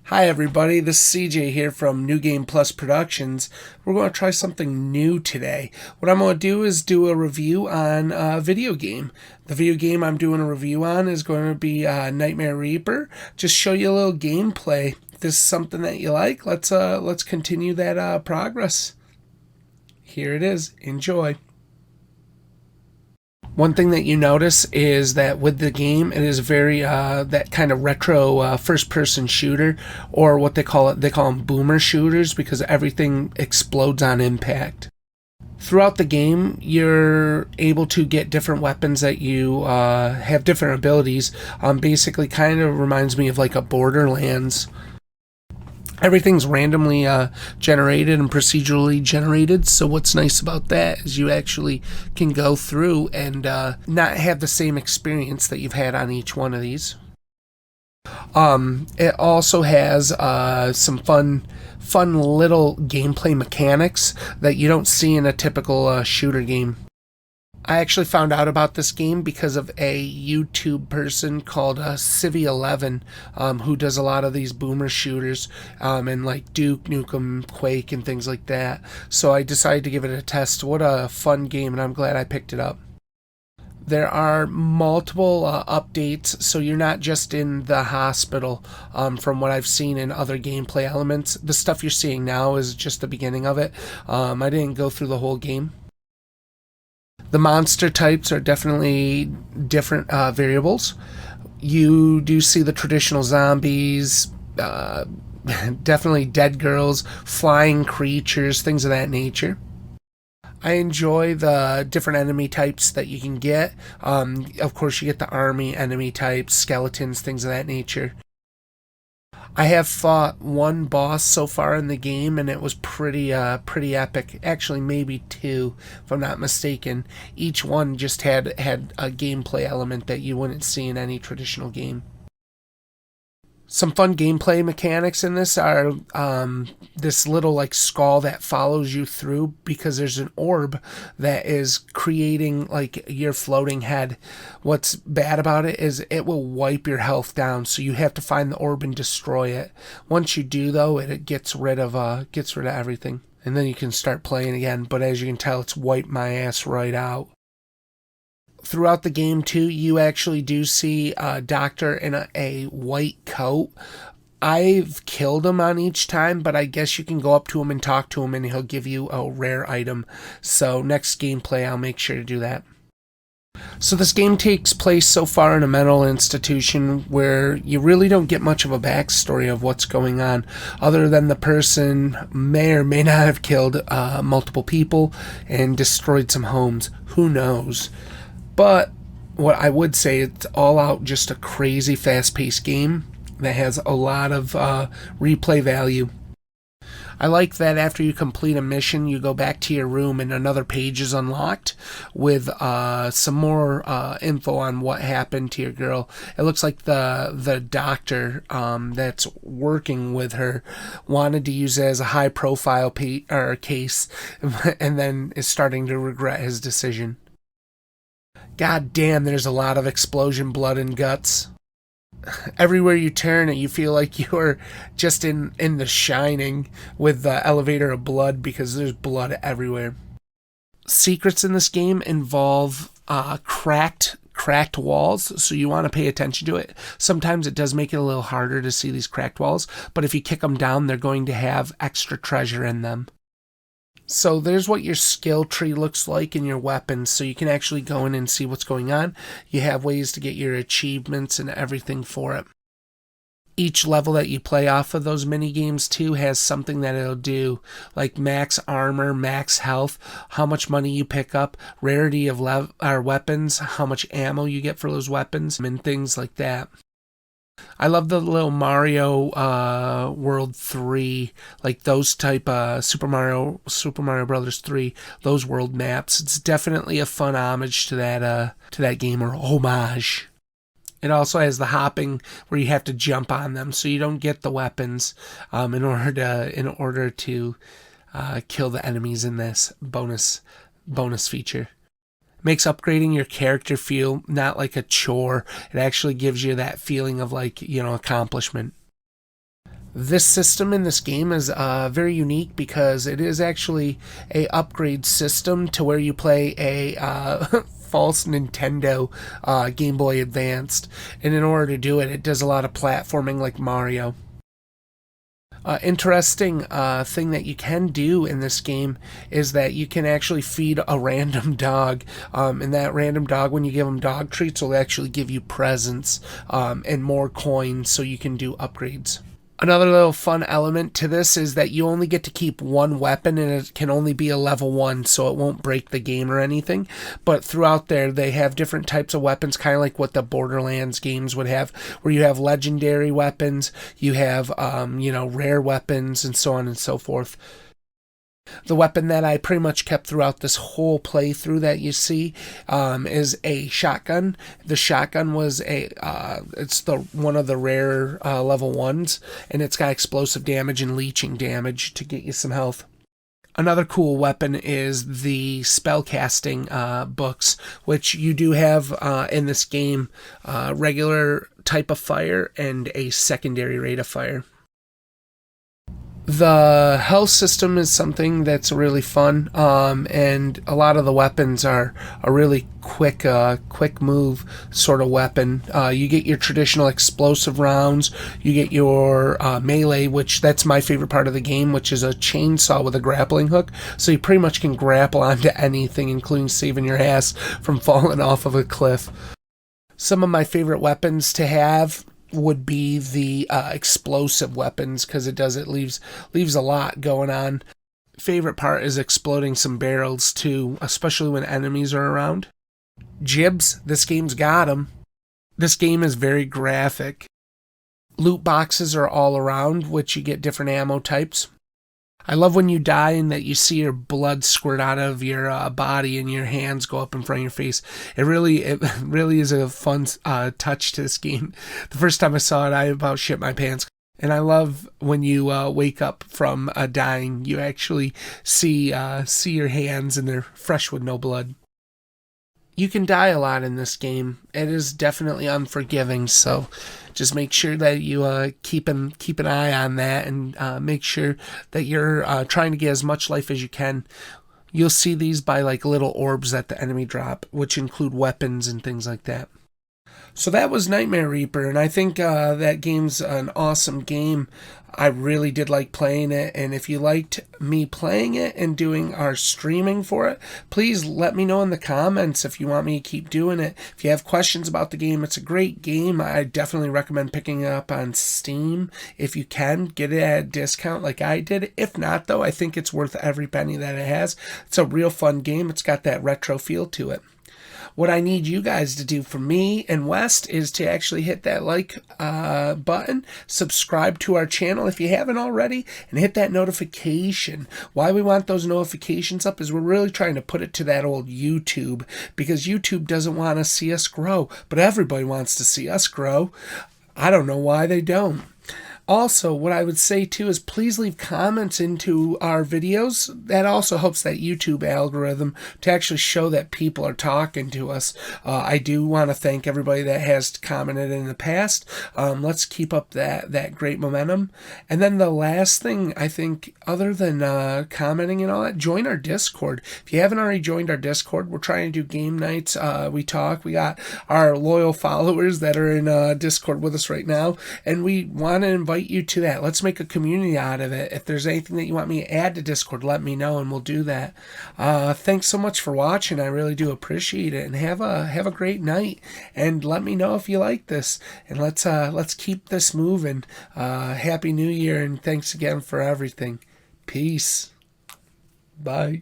Hi everybody, this is CJ here from New Game Plus Productions. We're going to try something new today. What I'm going to do is do a review on a video game. The video game I'm doing a review on is going to be Nightmare Reaper. Just show you a little gameplay. If this is something that you like, let's continue that progress. Here it is. Enjoy. One thing that you notice is that with the game, it is very that kind of retro first-person shooter, or what they call them boomer shooters, because everything explodes on impact. Throughout the game, you're able to get different weapons that you have different abilities. Basically, kind of reminds me of like a Borderlands. Everything's randomly generated and procedurally generated, so what's nice about that is you actually can go through and not have the same experience that you've had on each one of these. It also has some fun little gameplay mechanics that you don't see in a typical shooter game. I actually found out about this game because of a YouTube person called Civi11, who does a lot of these boomer shooters and like Duke Nukem, Quake, and things like that. So I decided to give it a test. What a fun game, and I'm glad I picked it up. There are multiple updates, so you're not just in the hospital. From what I've seen in other gameplay elements, the stuff you're seeing now is just the beginning of it. I didn't go through the whole game. The monster types are definitely different variables. You do see the traditional zombies, definitely dead girls, flying creatures, things of that nature. I enjoy the different enemy types that you can get. Of course, you get the army enemy types, skeletons, things of that nature. I have fought one boss so far in the game, and it was pretty epic. Actually, maybe two, if I'm not mistaken. Each one just had a gameplay element that you wouldn't see in any traditional game. Some fun gameplay mechanics in this are this little like skull that follows you through, because there's an orb that is creating like your floating head. What's bad about it is it will wipe your health down, so you have to find the orb and destroy it. Once you do, though, it gets rid of everything, and then you can start playing again. But as you can tell, it's wiped my ass right out. Throughout the game, too, you actually do see a doctor in a white coat. I've killed him on each time, but I guess you can go up to him and talk to him, and he'll give you a rare item. So next gameplay, I'll make sure to do that. So this game takes place so far in a mental institution where you really don't get much of a backstory of what's going on, other than the person may or may not have killed multiple people and destroyed some homes. Who knows? But what I would say, it's all out just a crazy fast-paced game that has a lot of replay value. I like that after you complete a mission, you go back to your room and another page is unlocked with some more info on what happened to your girl. It looks like the doctor that's working with her wanted to use it as a high-profile case, and then is starting to regret his decision. God damn, there's a lot of explosion, blood, and guts. Everywhere you turn, you feel like you're just in The Shining with the elevator of blood, because there's blood everywhere. Secrets in this game involve cracked walls, so you want to pay attention to it. Sometimes it does make it a little harder to see these cracked walls, but if you kick them down, they're going to have extra treasure in them. So there's what your skill tree looks like in your weapons, so you can actually go in and see what's going on. You have ways to get your achievements and everything for it. Each level that you play off of those mini games too has something that it'll do, like max armor, max health, how much money you pick up, rarity of weapons, how much ammo you get for those weapons, and things like that. I love the little Mario World 3, like those type Super Mario Brothers 3, those world maps. It's definitely a fun homage to that game, or homage. It also has the hopping where you have to jump on them, so you don't get the weapons in order to kill the enemies in this bonus feature. Makes upgrading your character feel not like a chore. It actually gives you that feeling of, like, accomplishment. This system in this game is very unique because it is actually a upgrade system to where you play a false Nintendo Game Boy Advanced, and in order to do it, it does a lot of platforming like Mario. Interesting thing that you can do in this game is that you can actually feed a random dog, and that random dog, when you give them dog treats, will actually give you presents and more coins so you can do upgrades. Another little fun element to this is that you only get to keep one weapon, and it can only be a level 1, so it won't break the game or anything. But throughout there, they have different types of weapons, kind of like what the Borderlands games would have, where you have legendary weapons, you have, rare weapons, and so on and so forth. The weapon that I pretty much kept throughout this whole playthrough that you see is a shotgun. The shotgun was it's one of the rare level 1s, and it's got explosive damage and leeching damage to get you some health. Another cool weapon is the spellcasting books, which you do have in this game, regular type of fire and a secondary rate of fire. The health system is something that's really fun, and a lot of the weapons are a really quick move sort of weapon. You get your traditional explosive rounds, you get your melee, which that's my favorite part of the game, which is a chainsaw with a grappling hook, so you pretty much can grapple onto anything, including saving your ass from falling off of a cliff. Some of my favorite weapons to have would be the explosive weapons, because it leaves a lot going on. Favorite part is exploding some barrels too, especially when enemies are around. Jibs, this game's got 'em. This game is very graphic. Loot boxes are all around, which you get different ammo types. I love when you die and that you see your blood squirt out of your body and your hands go up in front of your face. It really is a fun touch to this game. The first time I saw it, I about shit my pants. And I love when you wake up from dying, you actually see your hands and they're fresh with no blood. You can die a lot in this game. It is definitely unforgiving, so just make sure that you keep an eye on that, and make sure that you're trying to get as much life as you can. You'll see these by like little orbs that the enemy drop, which include weapons and things like that. So that was Nightmare Reaper, and I think that game's an awesome game. I really did like playing it, and if you liked me playing it and doing our streaming for it, please let me know in the comments if you want me to keep doing it. If you have questions about the game, it's a great game. I definitely recommend picking it up on Steam. If you can, get it at a discount like I did. If not, though, I think it's worth every penny that it has. It's a real fun game. It's got that retro feel to it. What I need you guys to do for me and West is to actually hit that like button, subscribe to our channel if you haven't already, and hit that notification. Why we want those notifications up is we're really trying to put it to that old YouTube, because YouTube doesn't want to see us grow, but everybody wants to see us grow. I don't know why they don't. Also, what I would say too is please leave comments into our videos. That also helps that YouTube algorithm to actually show that people are talking to us. I do want to thank everybody that has commented in the past. Let's keep up that great momentum. And then the last thing, I think, other than commenting and all that, join our Discord. If you haven't already joined our Discord, we're trying to do game nights. We talk. We got our loyal followers that are in Discord with us right now, and we want to invite you to that. Let's make a community out of it. If there's anything that you want me to add to Discord, let me know and we'll do that. Thanks so much for watching. I really do appreciate it, and have a great night, and let me know if you like this, and let's keep this moving. Happy New Year, and thanks again for everything. Peace. Bye.